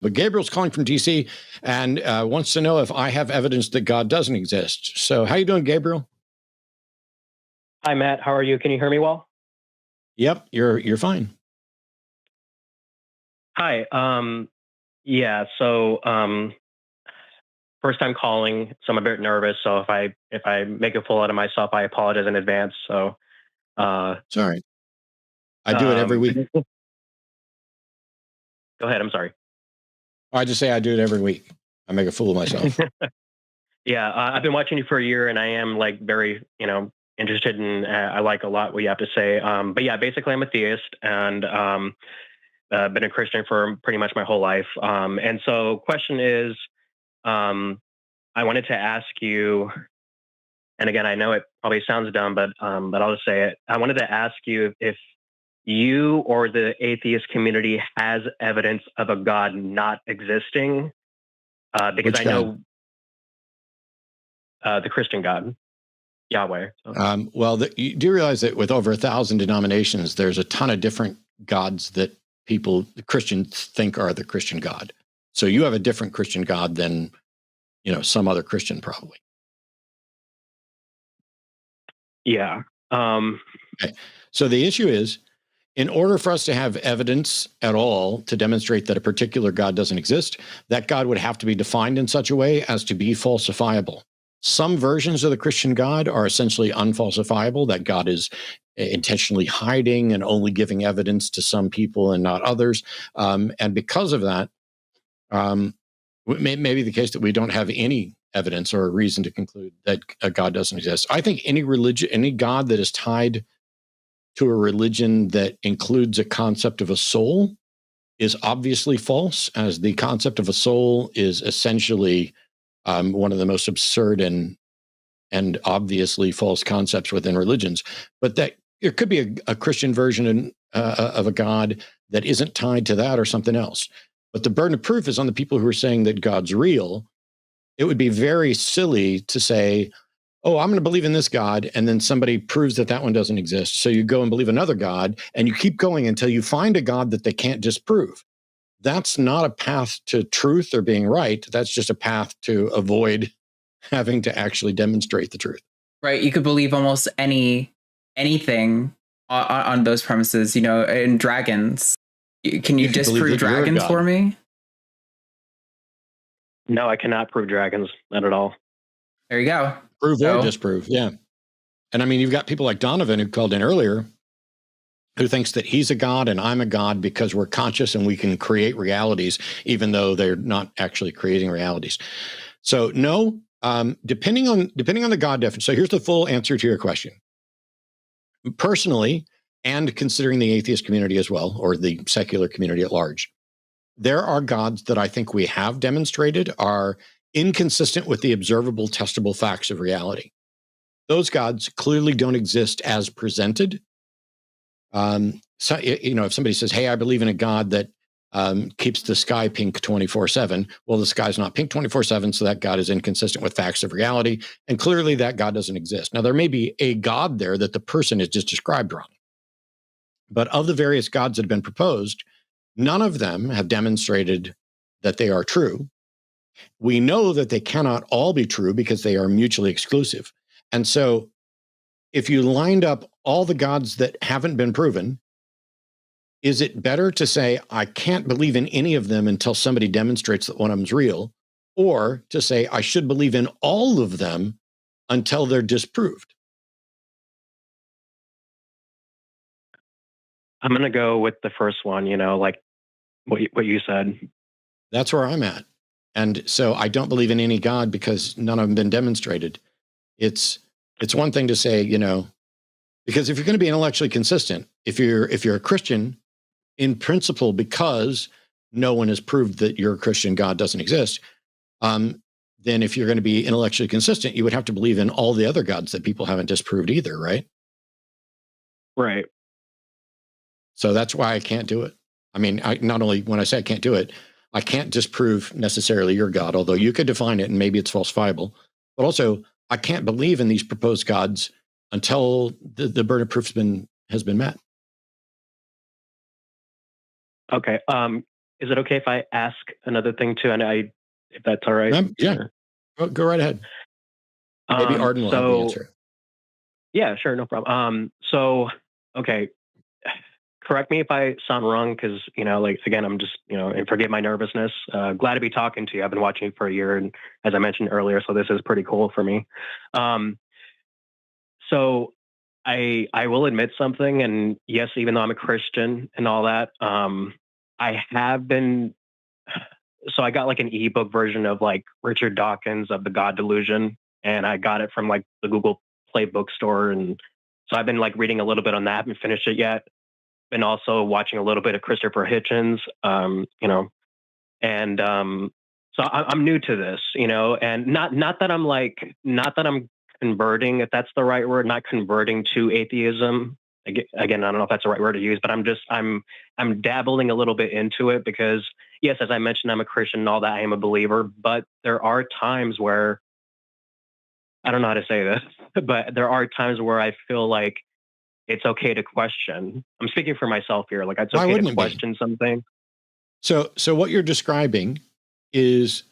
But Gabriel's calling from DC and wants to know if I have evidence that God doesn't exist. So how you doing, Gabriel? Hi, Matt. How are you? Can you hear me well? Yep, you're fine. Hi. Yeah. So first time calling, so I'm a bit nervous. So if I make a fool out of myself, I apologize in advance. So it's all right. I do it every week. Go ahead. I'm sorry. I just say I do it every week. I make a fool of myself. Yeah, I've been watching you for a year, and I am like very, interested in. I like a lot what you have to say. But yeah, basically, I'm a theist, and been a Christian for pretty much my whole life. And so, question is, I wanted to ask you, and again, I know it probably sounds dumb, but I'll just say it. I wanted to ask you if you or the atheist community has evidence of a God not existing, because Which I God? know the Christian God, Yahweh. So. Well, you do realize that with over 1,000 denominations, there's a ton of different gods that Christians think are the Christian God. So you have a different Christian God than, some other Christian probably. Yeah. Okay. So the issue is, in order for us to have evidence at all to demonstrate that a particular God doesn't exist, that God would have to be defined in such a way as to be falsifiable. Some versions of the Christian God are essentially unfalsifiable, that God is intentionally hiding and only giving evidence to some people and not others. And because of that, it may be the case that we don't have any evidence or a reason to conclude that a God doesn't exist. I think any religion, any God that is tied to a religion that includes a concept of a soul is obviously false, as the concept of a soul is essentially one of the most absurd and obviously false concepts within religions. But that there could be a Christian version of a God that isn't tied to that or something else. But the burden of proof is on the people who are saying that God's real. It would be very silly to say, oh, I'm going to believe in this God, and then somebody proves that that one doesn't exist. So you go and believe another God, and you keep going until you find a God that they can't disprove. That's not a path to truth or being right. That's just a path to avoid having to actually demonstrate the truth. Right. You could believe almost anything on those premises, in dragons. Can you disprove dragons for me? No, I cannot prove dragons. Not at all. There you go. Prove or disprove. Yeah. And I mean, you've got people like Donovan who called in earlier who thinks that he's a God and I'm a God because we're conscious and we can create realities, even though they're not actually creating realities. So no, depending on the God definition. So here's the full answer to your question. Personally, and considering the atheist community as well, or the secular community at large, there are gods that I think we have demonstrated are inconsistent with the observable, testable facts of reality. Those gods clearly don't exist as presented. So, if somebody says, hey, I believe in a God that keeps the sky pink 24/7, well, the sky's not pink 24/7, so that God is inconsistent with facts of reality, and clearly that God doesn't exist. Now, there may be a God there that the person has just described wrong. But of the various gods that have been proposed, none of them have demonstrated that they are true. We know that they cannot all be true because they are mutually exclusive. And so if you lined up all the gods that haven't been proven, is it better to say, I can't believe in any of them until somebody demonstrates that one of them's real, or to say, I should believe in all of them until they're disproved? I'm going to go with the first one, like what you said. That's where I'm at. And so I don't believe in any God because none of them been demonstrated. It's one thing to say, because if you're going to be intellectually consistent, if you're a Christian in principle, because no one has proved that your Christian God doesn't exist, then if you're going to be intellectually consistent, you would have to believe in all the other gods that people haven't disproved either, right? Right. So that's why I can't do it. I mean, not only when I say I can't do it, I can't disprove necessarily your God, although you could define it and maybe it's falsifiable, but also I can't believe in these proposed gods until the burden of proof has been met. Okay. is it okay if I ask another thing too? And if that's all right. Yeah, go right ahead. Maybe Arden will help me answer. Yeah, sure, no problem. So, okay, correct me if I sound wrong, because like again, I'm just and forgive my nervousness. Glad to be talking to you. I've been watching you for a year, and as I mentioned earlier, so this is pretty cool for me. Um, so I will admit something, and yes, even though I'm a Christian and all that, I have been. So I got like an ebook version of like Richard Dawkins of the God Delusion, and I got it from like the Google Play bookstore, and so I've been like reading a little bit on that. I haven't finished it yet. Been also watching a little bit of Christopher Hitchens, and so I'm new to this, and not that I'm like not that I'm converting, if that's the right word, not converting to atheism. Again, I don't know if that's the right word to use, but I'm dabbling a little bit into it because yes, as I mentioned, I'm a Christian and all that. I am a believer, but there are times where I don't know how to say this, but there are times where I feel like it's okay to question. I'm speaking for myself here. Like it's okay to question something. So what you're describing is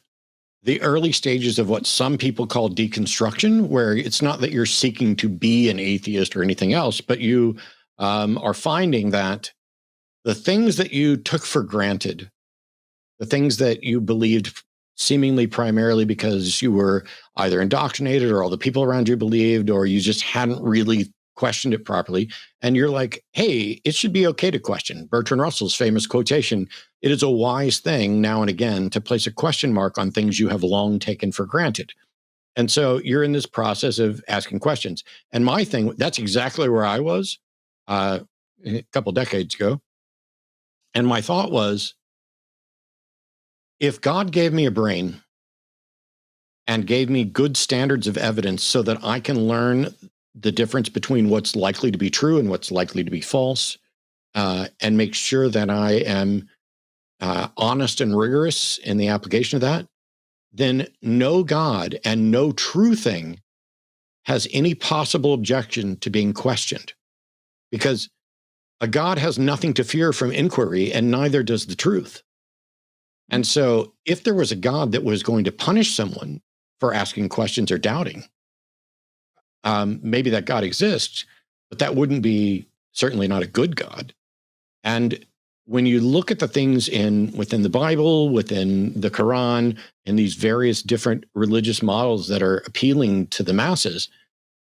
the early stages of what some people call deconstruction, where it's not that you're seeking to be an atheist or anything else, but you are finding that the things that you took for granted, the things that you believed seemingly primarily because you were either indoctrinated or all the people around you believed, or you just hadn't really questioned it properly. And you're like, hey, it should be okay to question. Bertrand Russell's famous quotation, it is a wise thing now and again to place a question mark on things you have long taken for granted. And so you're in this process of asking questions. And my thing, that's exactly where I was a couple decades ago. And my thought was, if God gave me a brain and gave me good standards of evidence so that I can learn the difference between what's likely to be true and what's likely to be false, and make sure that I am honest and rigorous in the application of that, then no God and no true thing has any possible objection to being questioned. Because a God has nothing to fear from inquiry, and neither does the truth. And so if there was a God that was going to punish someone for asking questions or doubting, maybe that God exists, but that wouldn't be certainly not a good God. And when you look at the things within the Bible, within the Quran, and these various different religious models that are appealing to the masses,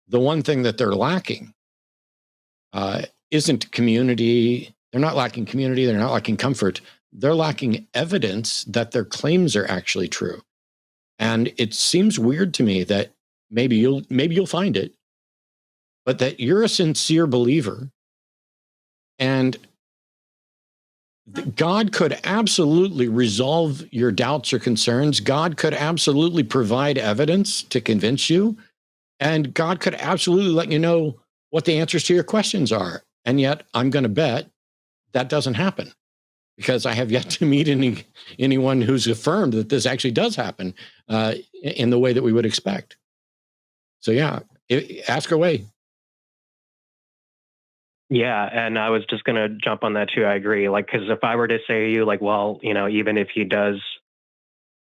the one thing that they're lacking isn't community. They're not lacking community. They're not lacking comfort. They're lacking evidence that their claims are actually true. And it seems weird to me that maybe you'll find it, but that you're a sincere believer, and God could absolutely resolve your doubts or concerns. God could absolutely provide evidence to convince you, and God could absolutely let you know what the answers to your questions are. And yet I'm going to bet that doesn't happen, because I have yet to meet anyone who's affirmed that this actually does happen in the way that we would expect. So yeah, ask away. Yeah, and I was just gonna jump on that too. I agree. Like, because if I were to say to you, like, well, even if he does,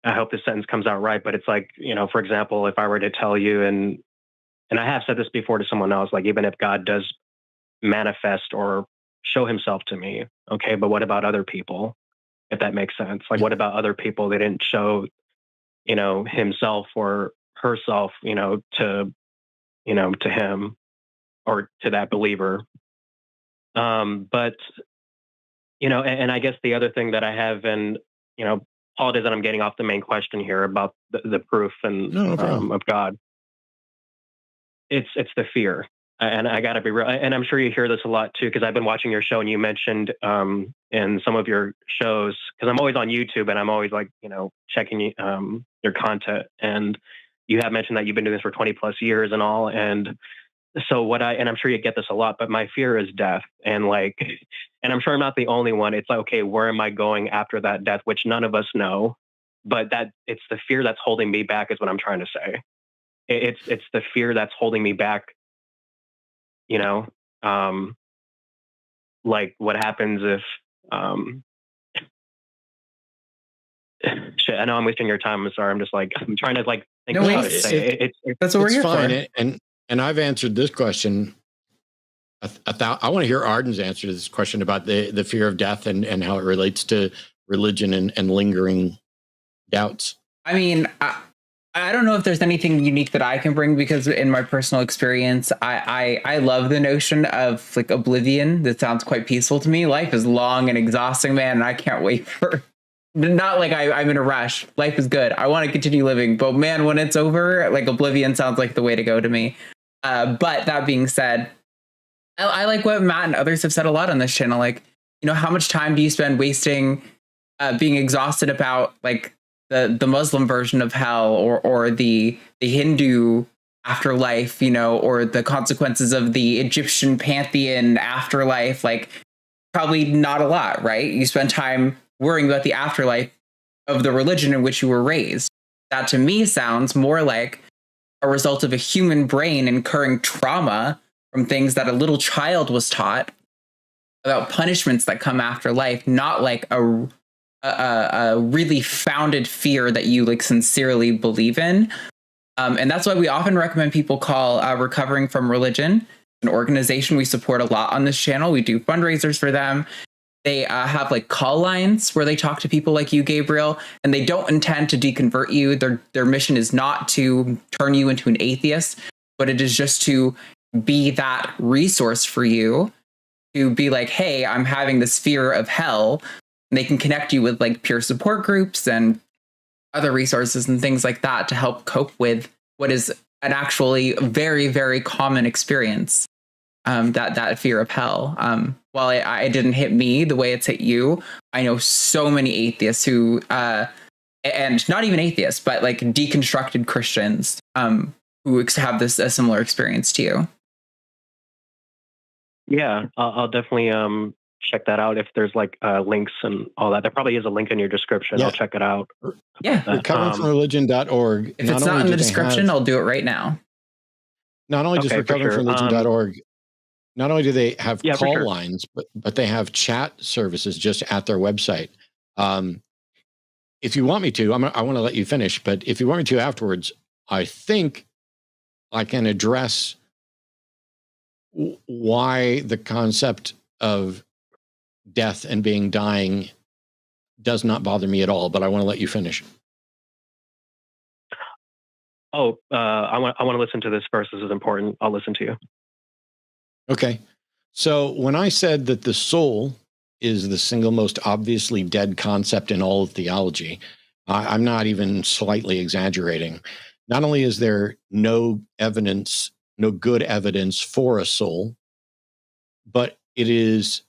I hope this sentence comes out right. But it's like, for example, if I were to tell you, and I have said this before to someone else, like, even if God does manifest or show himself to me, okay, but what about other people? If that makes sense, like, what about other people? They didn't show, himself or herself, to him or to that believer. But and I guess the other thing that I have, and apologies that I'm getting off the main question here about the proof and of God. It's the fear, and I got to be real. And I'm sure you hear this a lot too, because I've been watching your show, and you mentioned in some of your shows, because I'm always on YouTube and I'm always like checking your content, and you have mentioned that you've been doing this for 20 plus years and all, and so and I'm sure you get this a lot, but my fear is death. And like, and I'm sure I'm not the only one. It's like, okay, where am I going after that death? Which none of us know, but that it's the fear that's holding me back is what I'm trying to say. It's the fear that's holding me back, you know, like what happens if, I know I'm wasting your time. I'm sorry. I'm just like, I'm trying to like think No, about it's- it. That's what we're here fine. for. And I've answered this question. I want to hear Arden's answer to this question about the fear of death and how it relates to religion and lingering doubts. I mean, I don't know if there's anything unique that I can bring, because in my personal experience, I love the notion of like oblivion. That sounds quite peaceful to me. Life is long and exhausting, man, and I can't wait for. Not like I'm in a rush. Life is good. I want to continue living, but man, when it's over, like oblivion sounds like the way to go to me. But that being said, I like what Matt and others have said a lot on this channel. Like, you know, how much time do you spend wasting being exhausted about like the Muslim version of hell, or the Hindu afterlife, you know, or the consequences of the Egyptian pantheon afterlife? Like, probably not a lot, right? You spend time worrying about the afterlife of the religion in which you were raised. That to me sounds more like a result of a human brain incurring trauma from things that a little child was taught about punishments that come after life, not like a really founded fear that you like sincerely believe in. And that's why we often recommend people call Recovering from Religion, an organization we support a lot on this channel. We do fundraisers for them. They have like call lines where they talk to people like you, Gabriel, and they don't intend to deconvert you. Their mission is not to turn you into an atheist, but it is just to be that resource for you to be like, hey, I'm having this fear of hell. And they can connect you with like peer support groups and other resources and things like that to help cope with what is an actually very, very common experience. That fear of hell. While it didn't hit me the way it's hit you, I know so many atheists who, and not even atheists, but like deconstructed Christians who have a similar experience to you. Yeah, I'll definitely check that out if there's like links and all that. There probably is a link in your description. Yeah. I'll check it out. Yeah. Recoveringfromreligion.org. If it's not in the description, I'll do it right now. Not only does recoveringfromreligion.org, not only do they have call lines, but they have chat services just at their website. If you want me to, I want to let you finish, but if you want me to afterwards, I think I can address why the concept of death and being dying does not bother me at all, but I want to let you finish. Oh, I want to listen to this first. This is important. I'll listen to you. Okay. So when I said that the soul is the single most obviously dead concept in all of theology, I'm not even slightly exaggerating. Not only is there no evidence, no good evidence for a soul, but it is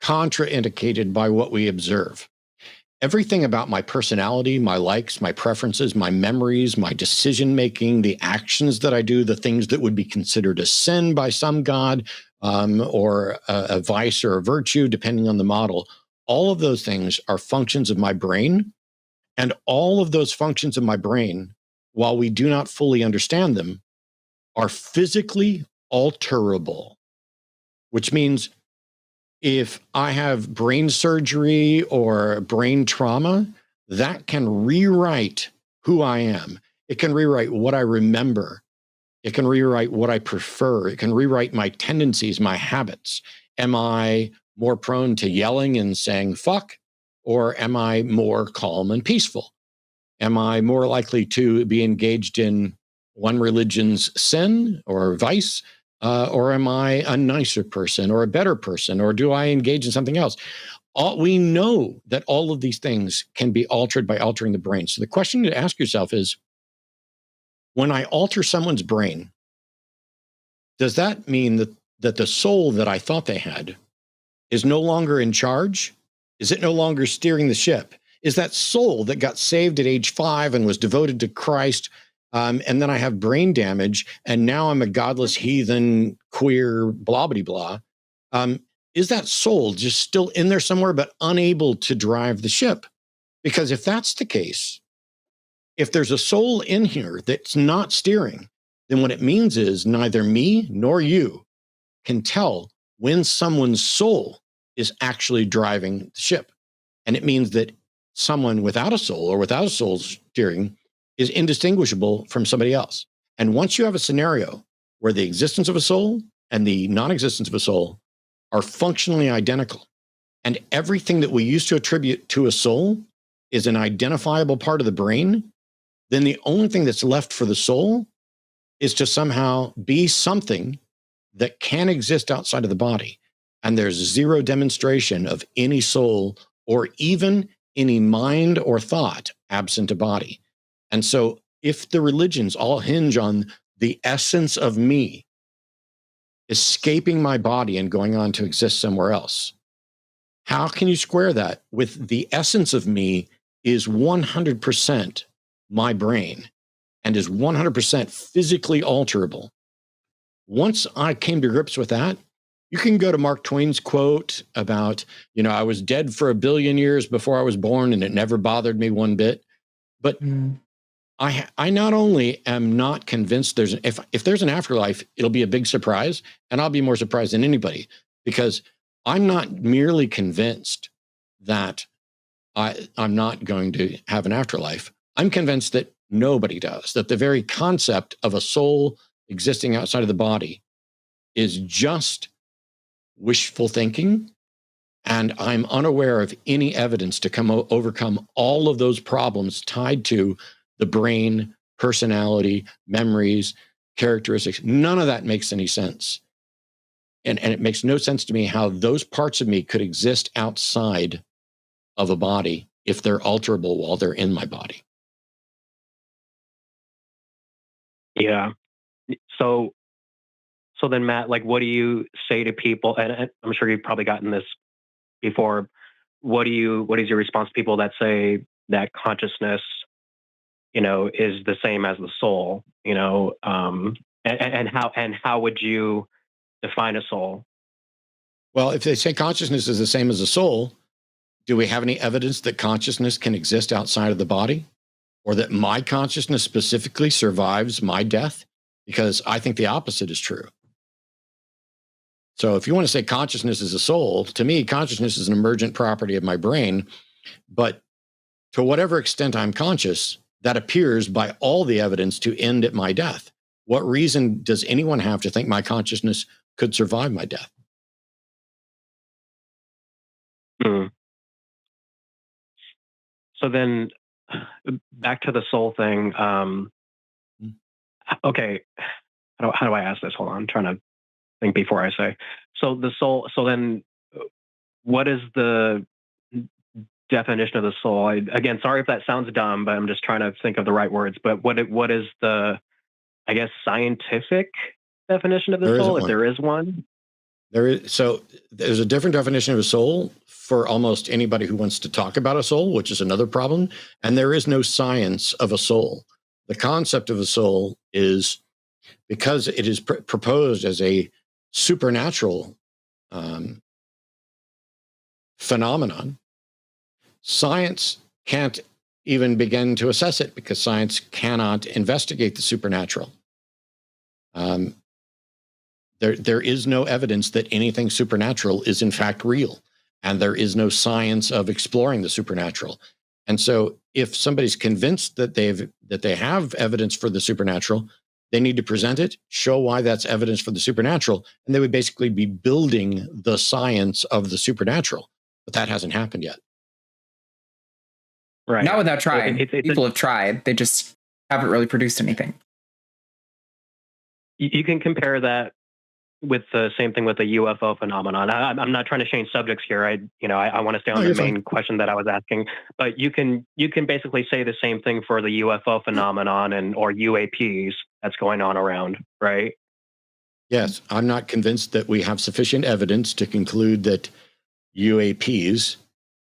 contraindicated by what we observe. Everything about my personality, my likes, my preferences, my memories, my decision-making, the actions that I do, the things that would be considered a sin by some God, or a vice or a virtue, depending on the model, all of those things are functions of my brain. And all of those functions of my brain, while we do not fully understand them, are physically alterable, which means if I have brain surgery or brain trauma, that can rewrite who I am. It can rewrite what I remember. It can rewrite what I prefer. It can rewrite my tendencies, my habits. Am I more prone to yelling and saying fuck, or am I more calm and peaceful? Am I more likely to be engaged in one religion's sin or vice? Or am I a nicer person or a better person? Or do I engage in something else? We know that all of these things can be altered by altering the brain. So the question to ask yourself is, when I alter someone's brain, does that mean that the soul that I thought they had is no longer in charge? Is it no longer steering the ship? Is that soul that got saved at age 5 and was devoted to Christ, and then I have brain damage, and now I'm a godless heathen, queer, blah, blah, blah. Is that soul just still in there somewhere, but unable to drive the ship? Because if that's the case, if there's a soul in here that's not steering, then what it means is neither me nor you can tell when someone's soul is actually driving the ship. And it means that someone without a soul or without a soul steering is indistinguishable from somebody else. And once you have a scenario where the existence of a soul and the non-existence of a soul are functionally identical, and everything that we used to attribute to a soul is an identifiable part of the brain, then the only thing that's left for the soul is to somehow be something that can exist outside of the body. And there's zero demonstration of any soul or even any mind or thought absent a body. And so if the religions all hinge on the essence of me escaping my body and going on to exist somewhere else, how can you square that with the essence of me is 100% my brain and is 100% physically alterable? Once I came to grips with that, you can go to Mark Twain's quote about, I was dead for 1 billion years before I was born and it never bothered me one bit. But I not only am not convinced if there's an afterlife, it'll be a big surprise, and I'll be more surprised than anybody, because I'm not merely convinced that I'm not going to have an afterlife. I'm convinced that nobody does, that the very concept of a soul existing outside of the body is just wishful thinking. And I'm unaware of any evidence to overcome all of those problems tied to the brain, personality, memories, characteristics. None of that makes any sense. And it makes no sense to me how those parts of me could exist outside of a body if they're alterable while they're in my body. Yeah. So then, Matt, what do you say to people? And I'm sure you've probably gotten this before. What is your response to people that say that consciousness, is the same as the soul? And how would you define a soul? Well, if they say consciousness is the same as a soul, do we have any evidence that consciousness can exist outside of the body, or that my consciousness specifically survives my death? Because I think the opposite is true. So if you want to say consciousness is a soul, to me, consciousness is an emergent property of my brain. But to whatever extent I'm conscious, that appears by all the evidence to end at my death. What reason does anyone have to think my consciousness could survive my death? So then back to the soul thing. Okay. How do I ask this? Hold on. I'm trying to think before I say. So the soul. So then what is the definition of the soul? Again, sorry if that sounds dumb, but I'm just trying to think of the right words. But what is the, I guess, scientific definition of the soul, if there is one? So there's a different definition of a soul for almost anybody who wants to talk about a soul, which is another problem. And there is no science of a soul. The concept of a soul is, because it is proposed as a supernatural phenomenon, science can't even begin to assess it, because science cannot investigate the supernatural. There is no evidence that anything supernatural is in fact real, and there is no science of exploring the supernatural. And so if somebody's convinced that they have evidence for the supernatural, they need to present it, show why that's evidence for the supernatural, and they would basically be building the science of the supernatural. But that hasn't happened yet. Right. Not without trying. People have tried. They just haven't really produced anything. You can compare that with the same thing with the UFO phenomenon. I'm not trying to change subjects here. I want to stay on the main question that I was asking. But you can basically say the same thing for the UFO phenomenon or UAPs that's going on around, right? Yes, I'm not convinced that we have sufficient evidence to conclude that UAPs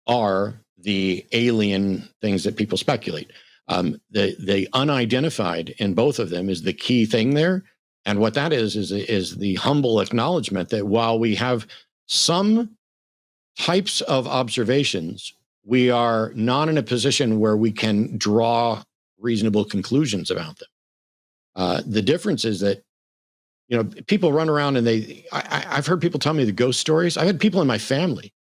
are the alien things that people speculate. The unidentified in both of them is the key thing there. And what that is the humble acknowledgement that while we have some types of observations, we are not in a position where we can draw reasonable conclusions about them. The difference is that, people run around and I've heard people tell me the ghost stories. I've had people in my family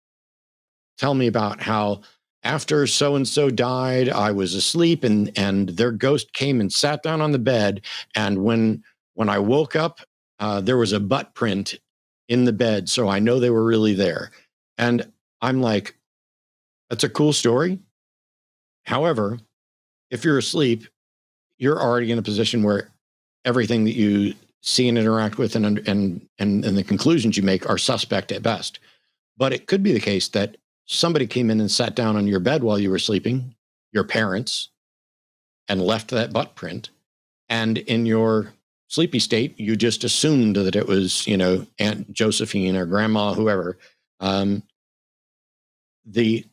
tell me about how after so and so died, I was asleep, and their ghost came and sat down on the bed, and when I woke up, there was a butt print in the bed, so I know they were really there. And I'm like, that's a cool story. However, if you're asleep, you're already in a position where everything that you see and interact with and the conclusions you make are suspect at best. But it could be the case that somebody came in and sat down on your bed while you were sleeping, your parents, and left that butt print. And in your sleepy state, you just assumed that it was, Aunt Josephine or Grandma, whoever. The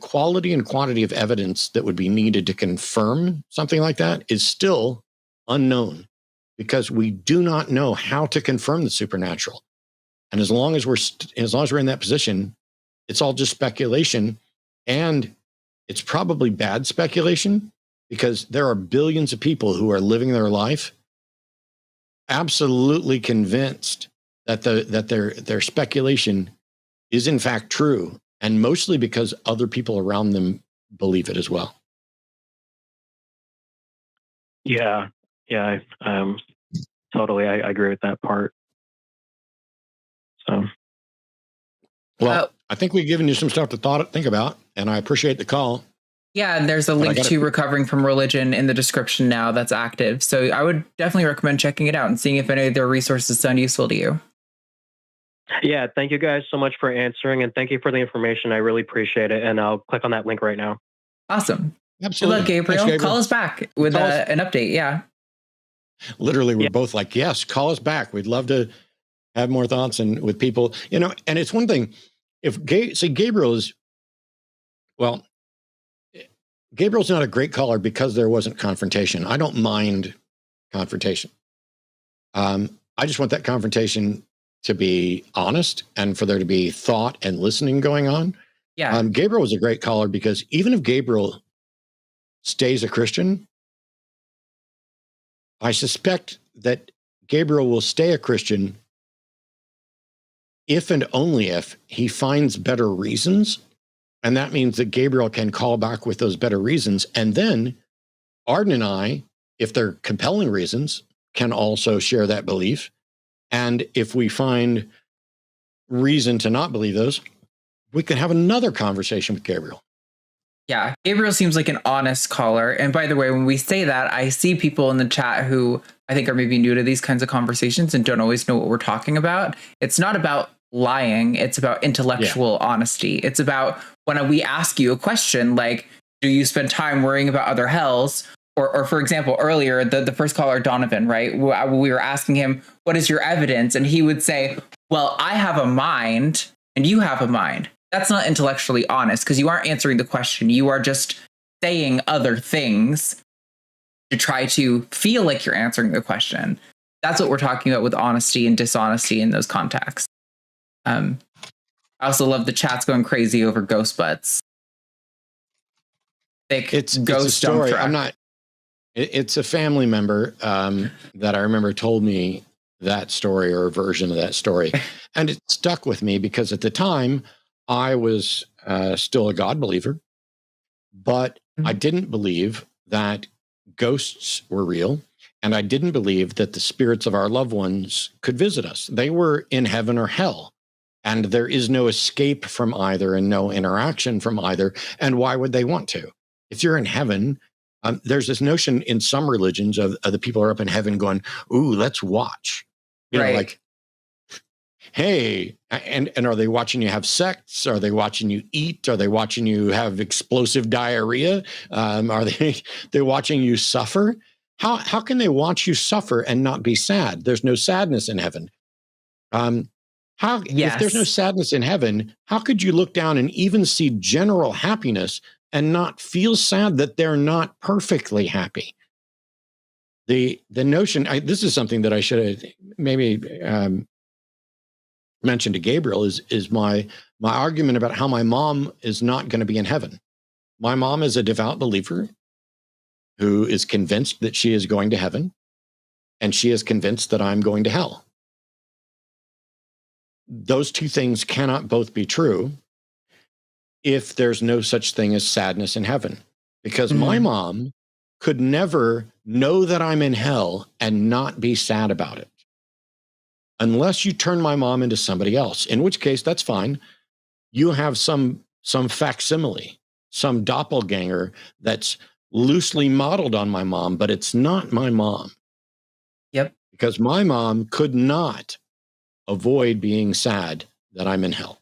quality and quantity of evidence that would be needed to confirm something like that is still unknown, because we do not know how to confirm the supernatural. And as long as we're in that position, it's all just speculation, and it's probably bad speculation, because there are billions of people who are living their life absolutely convinced that their speculation is in fact true, and mostly because other people around them believe it as well. Yeah, totally. I agree with that part. So, well, I think we've given you some stuff to think about, and I appreciate the call. Yeah, and there's a link to Recovering from Religion in the description now that's active. So I would definitely recommend checking it out and seeing if any of their resources sound useful to you. Yeah, thank you guys so much for answering, and thank you for the information. I really appreciate it, and I'll click on that link right now. Awesome. Absolutely. Good luck, Gabriel. Thanks, Gabriel. Call us back with an update. Yeah. Literally, we're both like, yes, call us back. We'd love to have more thoughts and with people, and it's one thing if Gabriel's not a great caller because there wasn't confrontation. I don't mind confrontation. I just want that confrontation to be honest and for there to be thought and listening going on. Yeah. Gabriel was a great caller because even if Gabriel stays a Christian, I suspect that Gabriel will stay a Christian if and only if he finds better reasons. And that means that Gabriel can call back with those better reasons. And then Arden and I, if they're compelling reasons, can also share that belief. And if we find reason to not believe those, we can have another conversation with Gabriel. Yeah, Gabriel seems like an honest caller. And by the way, when we say that, I see people in the chat who I think are maybe new to these kinds of conversations and don't always know what we're talking about. It's not about lying. It's about intellectual honesty. It's about when we ask you a question like, do you spend time worrying about other hells? Or for example, earlier, the first caller, Donovan, right? We were asking him, what is your evidence? And he would say, well, I have a mind and you have a mind. That's not intellectually honest because you aren't answering the question. You are just saying other things to try to feel like you're answering the question. That's what we're talking about with honesty and dishonesty in those contexts. I also love the chat's going crazy over ghost butts. It's a story. It's a family member that I remember told me that story or a version of that story. And it stuck with me because at the time I was still a God believer, but I didn't believe that ghosts were real. And I didn't believe that the spirits of our loved ones could visit us. They were in heaven or hell. And there is no escape from either and no interaction from either. And why would they want to? If you're in heaven, there's this notion in some religions of the people who are up in heaven going, ooh, let's watch. You know, like, hey, and are they watching you have sex? Are they watching you eat? Are they watching you have explosive diarrhea? Are they watching you suffer? How can they watch you suffer and not be sad? There's no sadness in heaven. If there's no sadness in heaven, how could you look down and even see general happiness and not feel sad that they're not perfectly happy? The notion, this is something that I should have maybe mentioned to Gabriel, is my argument about how my mom is not going to be in heaven. My mom is a devout believer who is convinced that she is going to heaven, and she is convinced that I'm going to hell. Those two things cannot both be true. if there's no such thing as sadness in heaven, because my mom could never know that I'm in hell and not be sad about it. Unless you turn my mom into somebody else, in which case that's fine. You have some facsimile, some doppelganger that's loosely modeled on my mom, but it's not my mom. Yep. Because my mom could not avoid being sad that I'm in hell.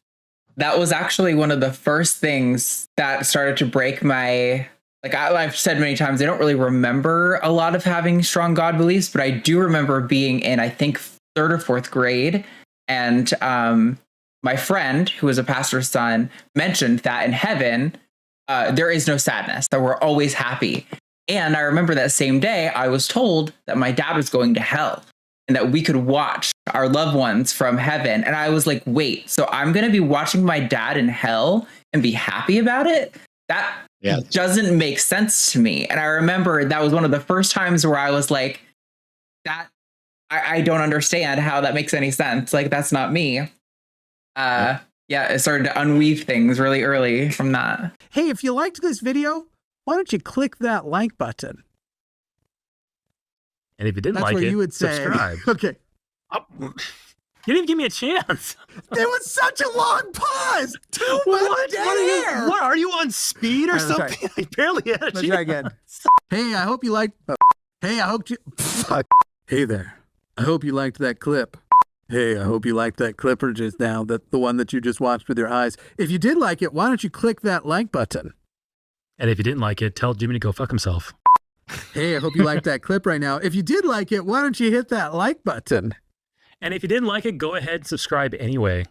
That was actually one of the first things that started to break my, like I've said many times, I don't really remember a lot of having strong God beliefs, but I do remember being in, I think, 3rd or 4th grade. And my friend, who was a pastor's son, mentioned that in heaven, there is no sadness, that we're always happy. And I remember that same day, I was told that my dad was going to hell and that we could watch our loved ones from heaven. And I was like, wait, so I'm going to be watching my dad in hell and be happy about it? That doesn't make sense to me. And I remember that was one of the first times where I was like, that I don't understand how that makes any sense. Like, that's not me. It started to unweave things really early from that. Hey, if you liked this video, why don't you click that like button? And if you didn't That's like what it, you would say. subscribe. Okay. You didn't even give me a chance. There was such a long pause. What are you on speed or All right, let's something? I barely had a Let's chance. try again. Hey, I hope you liked. Hey, I hope you. Hey there. I hope you liked that clip. Hey, I hope you liked that clipper just now, the one that you just watched with your eyes. If you did like it, why don't you click that like button? And if you didn't like it, tell Jimmy to go fuck himself. Hey, I hope you liked that clip right now. If you did like it, why don't you hit that like button? And if you didn't like it, go ahead and subscribe anyway.